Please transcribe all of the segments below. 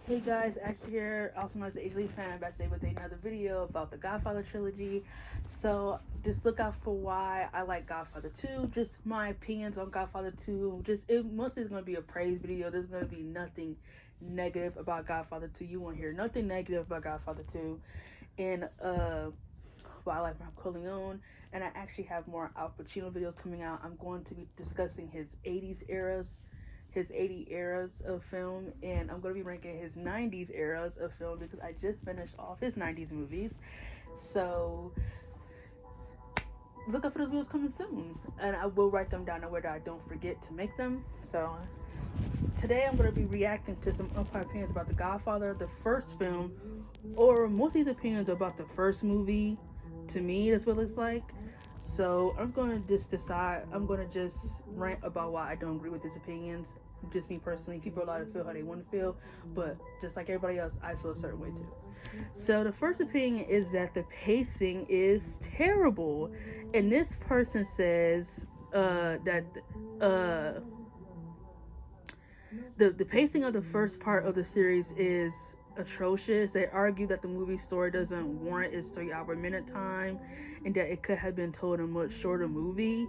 Hey guys, Ash here, also known as the Lee fan. I'm back today with another video about the Godfather trilogy. So just look out for why I like Godfather 2, just my opinions on Godfather 2. It mostly is going to be a praise video. There's going to be nothing negative about Godfather 2. You won't hear nothing negative about Godfather 2. And well, I like Mark Corleone, and I actually have more Al Pacino videos coming out. I'm going to be discussing his 80 eras of film, and I'm going to be ranking his 90s eras of film because I just finished off his 90s movies. So look up for those videos coming soon, and I will write them down in order I don't forget to make them. So today I'm going to be reacting to some unpopular opinions about The Godfather, the first film, or most of these opinions are about the first movie. To me, that's what it looks like. So I'm going to just decide. I'm going to just rant about why I don't agree with his opinions. Just me personally. People are allowed to feel how they want to feel, but just like everybody else, I feel a certain way too. So the first opinion is that the pacing is terrible, and this person says that the pacing of the first part of the series is atrocious. They argue that the movie story doesn't warrant its 3-hour minute time and that it could have been told in a much shorter movie.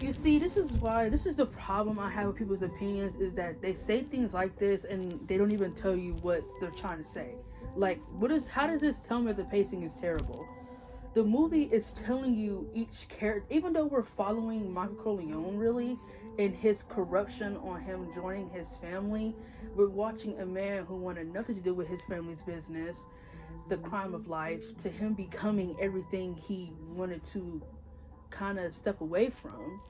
You see, this is the problem I have with people's opinions, is that they say things like this and they don't even tell you what they're trying to say. Like, how does this tell me that the pacing is terrible? The movie is telling you each character, even though we're following Michael Corleone really and his corruption on him joining his family, we're watching a man who wanted nothing to do with his family's business, the crime of life, to him becoming everything he wanted to kind of step away from.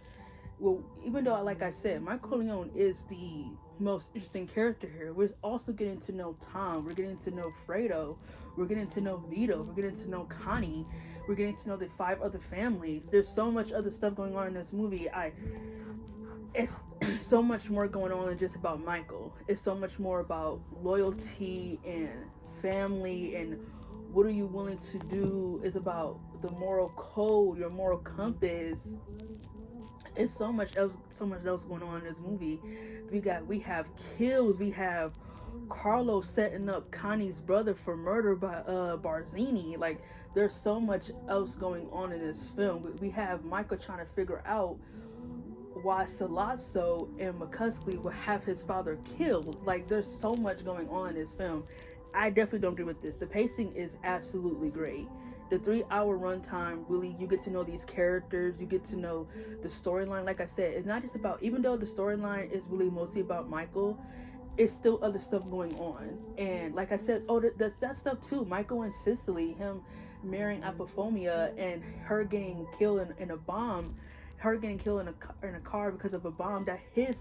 Well, even though, like I said, Michael Corleone is the most interesting character here, we're also getting to know Tom, we're getting to know Fredo, we're getting to know Vito, we're getting to know Connie, we're getting to know the 5 other families. There's so much other stuff going on in this movie. It's so much more going on than just about Michael. It's so much more about loyalty and family and what are you willing to do. It's about the moral code, your moral compass. It's so much else going on in this movie. We have kills. We have Carlos setting up Connie's brother for murder by Barzini. Like, there's so much else going on in this film. We have Michael trying to figure out why Salazzo and McCuskey will have his father killed. Like, there's so much going on in this film. I definitely don't agree with this. The pacing is absolutely great. The 3-hour runtime, really, you get to know these characters, you get to know the storyline. Like I said, it's not just about, even though the storyline is really mostly about Michael, it's still other stuff going on. And like I said, that's that stuff too. Michael and Sicily, him marrying Apophomia and her getting killed in a bomb, her getting killed in a car because of a bomb that his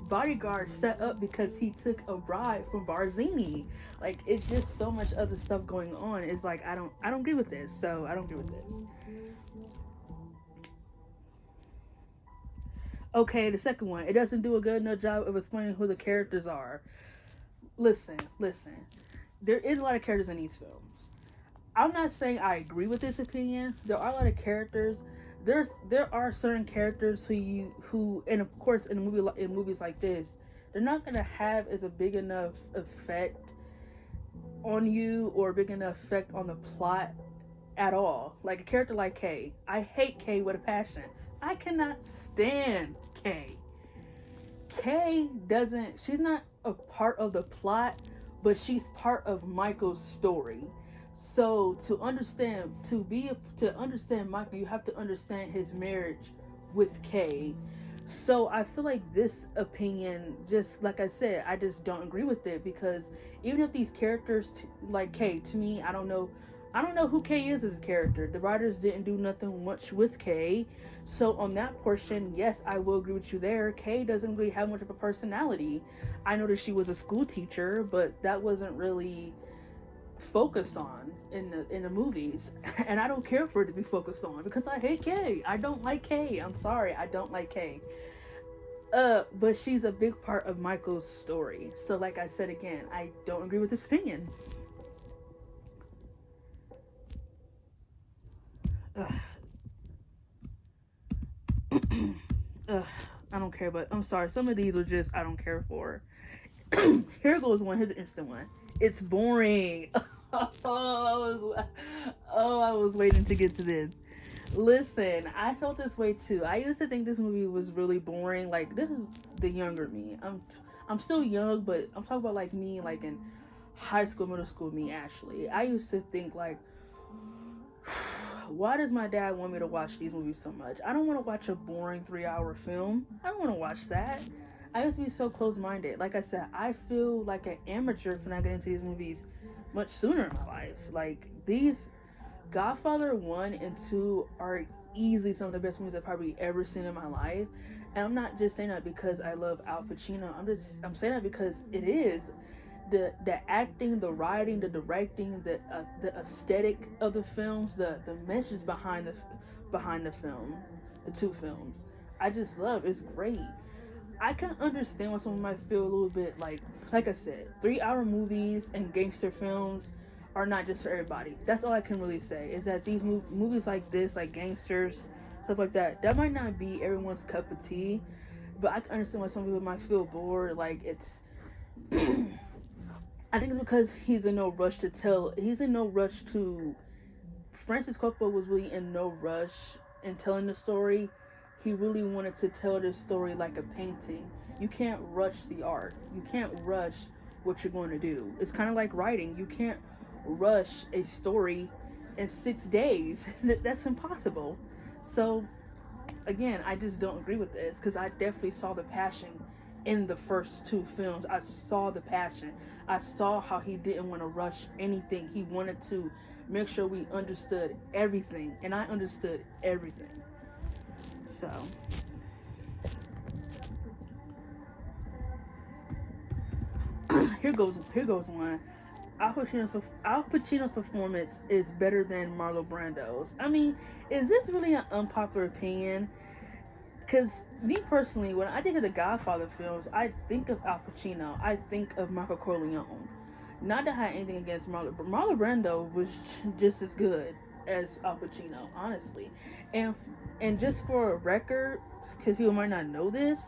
bodyguard set up because he took a bribe from Barzini. Like, it's just so much other stuff going on. It's like, I don't agree with this. So I don't agree with this. Okay, the second one, it doesn't do a good enough job of explaining who the characters are. Listen. There is a lot of characters in these films. I'm not saying I agree with this opinion. There are a lot of characters. There are certain characters who and of course in movies like this, they're not gonna have as a big enough effect on you or a big enough effect on the plot at all. Like a character like Kay. I hate Kay with a passion. I cannot stand Kay. She's not a part of the plot, but she's part of Michael's story. So to understand Michael, you have to understand his marriage with Kay. So I feel like this opinion, just like I said, I just don't agree with it, because even if these characters like Kay, to me, I don't know who Kay is as a character. The writers didn't do nothing much with Kay. So on that portion, yes, I will agree with you there. Kay doesn't really have much of a personality. I know that she was a school teacher, but that wasn't really focused on in the movies. And I don't care for it to be focused on because I hate Kay. I don't like Kay. I'm sorry, I don't like Kay. But she's a big part of Michael's story. So like I said again, I don't agree with this opinion. Ugh. Ugh, I don't care, but I'm sorry. Some of these are just I don't care for. Here goes one. Here's an interesting one. It's boring. I was waiting to get to this. Listen, I felt this way too. I used to think this movie was really boring. Like, this is the younger me. I'm still young, but I'm talking about like me, like in high school, middle school me. Actually, I used to think like, why does my dad want me to watch these movies so much? I don't want to watch a boring 3-hour film. I don't want to watch that. I used to be so close-minded. Like I said, I feel like an amateur for not getting into these movies much sooner in my life. Like, these Godfather 1 and 2 are easily some of the best movies I've probably ever seen in my life. And I'm not just saying that because I love Al Pacino. I'm saying that because it is the acting, the writing, the directing, the aesthetic of the films, the message behind the film, the two films. I just love. It's great. I can understand why someone might feel a little bit like I said, 3-hour movies and gangster films are not just for everybody. That's all I can really say, is that these movies like this, like gangsters, stuff like that might not be everyone's cup of tea, but I can understand why some people might feel bored. Like, it's I think it's because he's in no rush to tell. He's in no rush to. Francis Coppola was really in no rush in telling the story. He really wanted to tell this story like a painting. You can't rush the art. You can't rush what you're going to do. It's kind of like writing. You can't rush a story in 6 days. That's impossible. So, again, I just don't agree with this, because I definitely saw the passion in the first two films. I saw the passion. I saw how he didn't want to rush anything. He wanted to make sure we understood everything, and I understood everything. So, here goes one. Al Pacino's performance is better than Marlon Brando's. I mean, is this really an unpopular opinion? Because me personally, when I think of the Godfather films, I think of Al Pacino. I think of Michael Corleone. Not to have anything against Marlon, but Marlon Brando was just as good as Al Pacino, honestly. And just for a record, because people might not know this,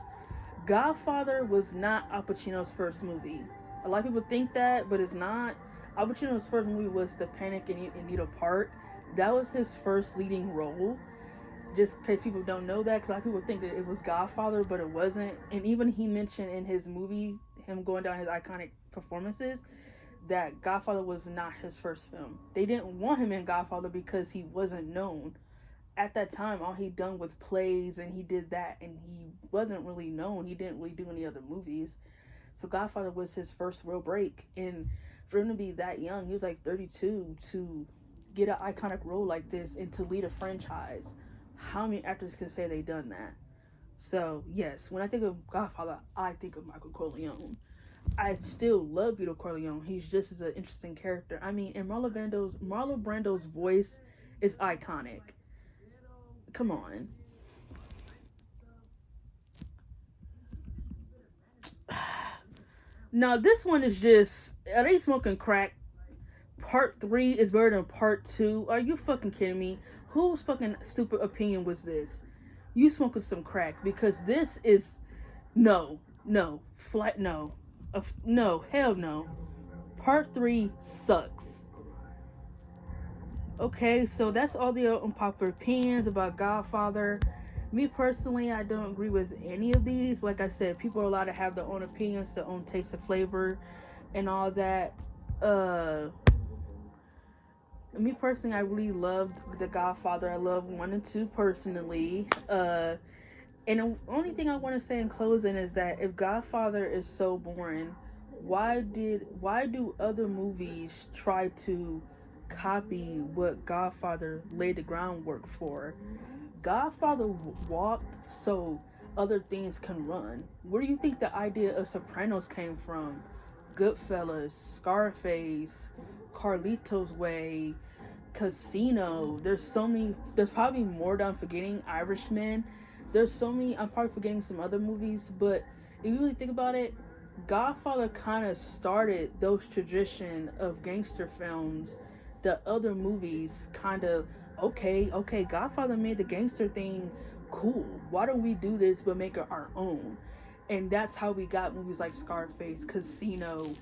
Godfather was not Al Pacino's first movie. A lot of people think that, but it's not. Al Pacino's first movie was The Panic in Needle Park. That was his first leading role. Just in case people don't know that, because a lot of people think that it was Godfather, but it wasn't. And even he mentioned in his movie, him going down his iconic performances, that Godfather was not his first film. They didn't want him in Godfather because he wasn't known. At that time, all he done was plays, and he did that, and he wasn't really known. He didn't really do any other movies. So Godfather was his first real break. And for him to be that young, he was like 32, to get an iconic role like this and to lead a franchise. How many actors can say they done that? So, yes, when I think of Godfather, I think of Michael Corleone. I still love Vito Corleone. He's just as an interesting character. I mean, and Marlon Brando's voice is iconic. Come on. Now, this one is just, are they smoking crack? Part 3 is better than part 2. Are you fucking kidding me? Whose fucking stupid opinion was this? You smoking some crack, because this is no, flat no. No, hell no. Part 3 sucks. Okay, so that's all the unpopular opinions about Godfather. Me personally, I don't agree with any of these. Like I said, people are allowed to have their own opinions, their own taste of flavor, and all that. Me personally, I really loved The Godfather. I love 1 and 2 personally. And the only thing I want to say in closing is that if Godfather is so boring, why do other movies try to copy what Godfather laid the groundwork for? Godfather walked so other things can run. Where do you think the idea of Sopranos came from? Goodfellas, Scarface, Carlito's Way, Casino. There's probably more that I'm forgetting. Irishman. There's so many. I'm probably forgetting some other movies, but if you really think about it, Godfather kind of started those tradition of gangster films. The other movies kind of, okay, Godfather made the gangster thing cool. Why don't we do this but make it our own? And that's how we got movies like Scarface, Casino,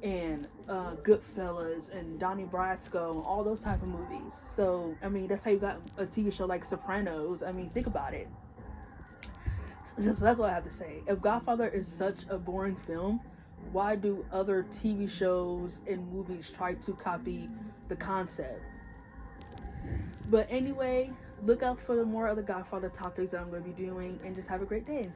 and Goodfellas, and Donnie Brasco, and all those type of movies. So, I mean, that's how you got a TV show like Sopranos. I mean, think about it. So that's what I have to say. If Godfather is such a boring film, why do other TV shows and movies try to copy the concept? But anyway, look out for the more other Godfather topics that I'm going to be doing, and just have a great day.